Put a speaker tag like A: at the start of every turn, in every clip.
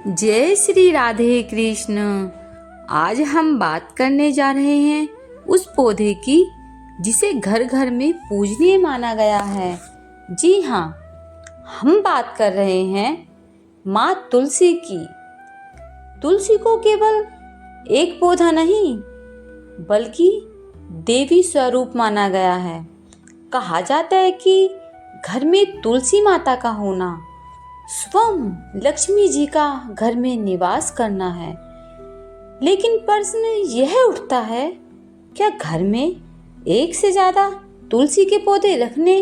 A: जय श्री राधे कृष्ण। आज हम बात करने जा रहे हैं उस पौधे की जिसे घर घर में पूजनीय माना गया है। जी हाँ, हम बात कर रहे हैं माँ तुलसी की। तुलसी को केवल एक पौधा नहीं बल्कि देवी स्वरूप माना गया है। कहा जाता है कि घर में तुलसी माता का होना स्वयं लक्ष्मी जी का घर में निवास करना है। लेकिन प्रश्न यह उठता है, क्या घर में एक से ज्यादा तुलसी के पौधे रखने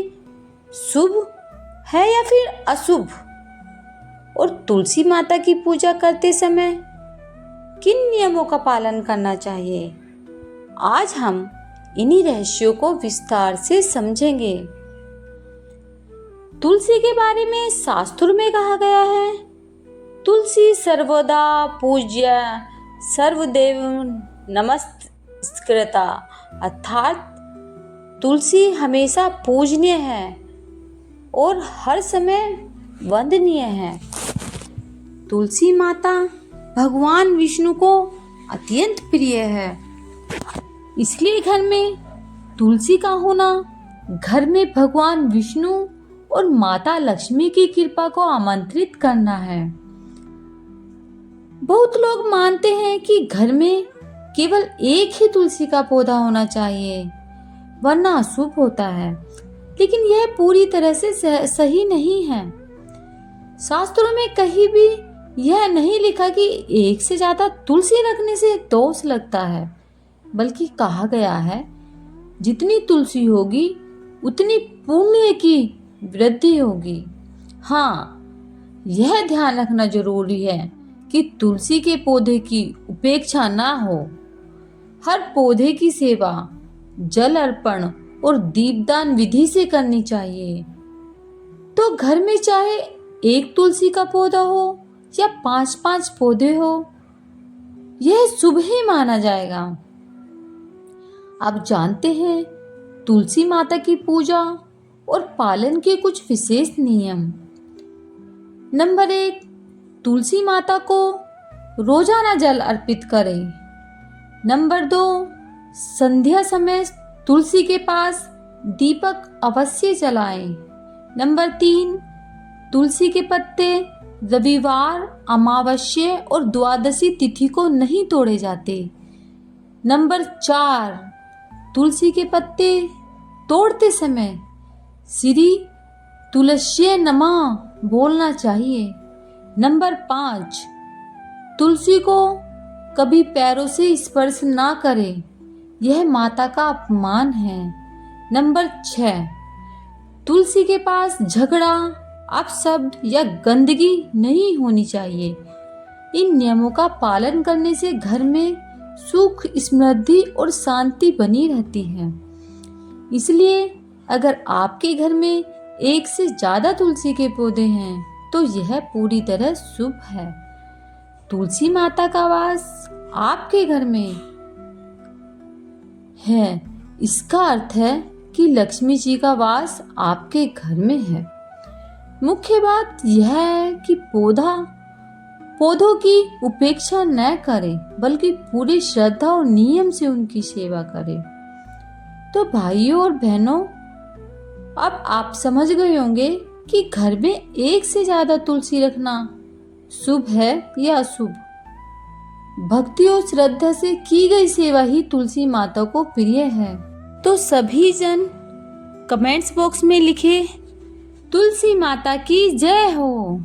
A: शुभ है या फिर अशुभ? और तुलसी माता की पूजा करते समय किन नियमों का पालन करना चाहिए? आज हम इन्हीं रहस्यों को विस्तार से समझेंगे। तुलसी के बारे में शास्त्रों में कहा गया है, तुलसी सर्वदा पूज्य सर्वदेव नमस्कृता, अर्थात तुलसी हमेशा पूजनीय है और हर समय वंदनीय है। तुलसी माता भगवान विष्णु को अत्यंत प्रिय है, इसलिए घर में तुलसी का होना घर में भगवान विष्णु और माता लक्ष्मी की कृपा को आमंत्रित करना है। बहुत लोग मानते हैं कि घर में केवल एक ही तुलसी का पौधा होना चाहिए वरना अशुभ होता है, लेकिन यह पूरी तरह से सही नहीं है। शास्त्रों में कहीं भी यह नहीं लिखा कि एक से ज्यादा तुलसी रखने से दोष लगता है, बल्कि कहा गया है जितनी तुलसी होगी उतनी पुण्य की वृद्धि होगी। हाँ, यह ध्यान रखना जरूरी है कि तुलसी के पौधे की उपेक्षा ना हो। हर पौधे की सेवा जल अर्पण और दीपदान विधि से करनी चाहिए। तो घर में चाहे एक तुलसी का पौधा हो या 5-5 पौधे हो, यह शुभ ही माना जाएगा। अब जानते हैं तुलसी माता की पूजा और पालन के कुछ विशेष नियम। नंबर 1, तुलसी माता को रोजाना जल अर्पित करें। नंबर 2, संध्या समय तुलसी के पास दीपक अवश्य जलाएं। नंबर 3, तुलसी के पत्ते रविवार, अमावस्या और द्वादशी तिथि को नहीं तोड़े जाते। नंबर 4, तुलसी के पत्ते तोड़ते समय श्री तुलसी नमः बोलना चाहिए। नंबर 5, तुलसी को कभी पैरों से स्पर्श ना करें, यह माता का अपमान है। नंबर 6, तुलसी के पास झगड़ा, अपशब्द या गंदगी नहीं होनी चाहिए। इन नियमों का पालन करने से घर में सुख, समृद्धि और शांति बनी रहती है। इसलिए अगर आपके घर में एक से ज्यादा तुलसी के पौधे हैं तो यह पूरी तरह शुभ है। तुलसी माता का वास आपके घर में है, इसका अर्थ है कि लक्ष्मी जी का वास आपके घर में है। मुख्य बात यह है कि पौधों की उपेक्षा न करें, बल्कि पूरी श्रद्धा और नियम से उनकी सेवा करें। तो भाइयों और बहनों, अब आप समझ गए होंगे कि घर में एक से ज्यादा तुलसी रखना शुभ है या अशुभ। भक्ति और श्रद्धा से की गई सेवा ही तुलसी माता को प्रिय है। तो सभी जन कमेंट्स बॉक्स में लिखे, तुलसी माता की जय हो।